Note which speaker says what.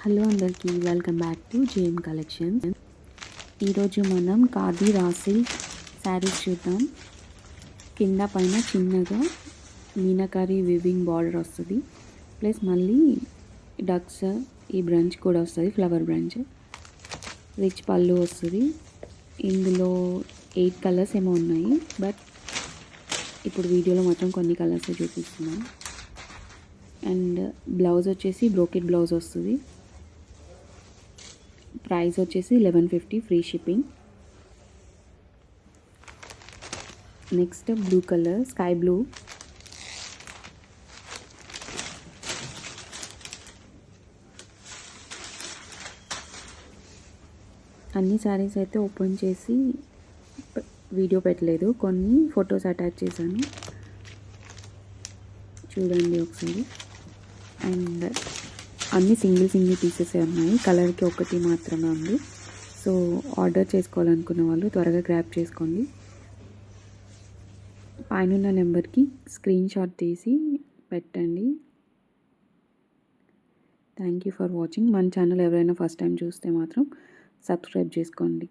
Speaker 1: Hello అందరికీ welcome back to JM collections. ఈరోజు మనం ఖాదీ రా సిల్క్ శారీస్ చూద్దాం. కింద పైన చిన్నగా మీనాకారి వివింగ్ బార్డర్ వస్తుంది, ప్లస్ మళ్ళీ డక్స్ ఈ బ్రంచ్ కూడా వస్తుంది, ఫ్లవర్ బ్రంచ్. రిచ్ పళ్ళు వస్తుంది. ఇందులో 8 కలర్స్ ఏమో ఉన్నాయి, బట్ ఇప్పుడు వీడియోలో మాత్రం కొన్ని కలర్స్ చూపిస్తున్నాం. అండ్ బ్లౌజ్ వచ్చేసి బ్రోకెట్ బ్లౌజ్ వస్తుంది. ప్రైస్ వచ్చేసి 1150 free shipping. Next blue colour, sky blue. అన్ని శారీస్ అయితే ఓపెన్ చేసి వీడియో పెట్టలేదు, కొన్ని ఫొటోస్ అటాచ్ చేశాను, చూడండి ఒకసారి. అండ్ అన్ని సింగిల్ పీసెస్ ఉన్నాయి, కలర్కి ఒకటి మాత్రమే ఉంది. సో ఆర్డర్ చేసుకోవాలనుకున్న వాళ్ళు త్వరగా గ్రాబ్ చేసుకోండి. పైన నెంబర్కి స్క్రీన్ షాట్ తీసి పెట్టండి. Thank you for watching. మన ఛానల్ ఎవరైనా ఫస్ట్ టైం చూస్తే మాత్రం సబ్స్క్రైబ్ చేసుకోండి.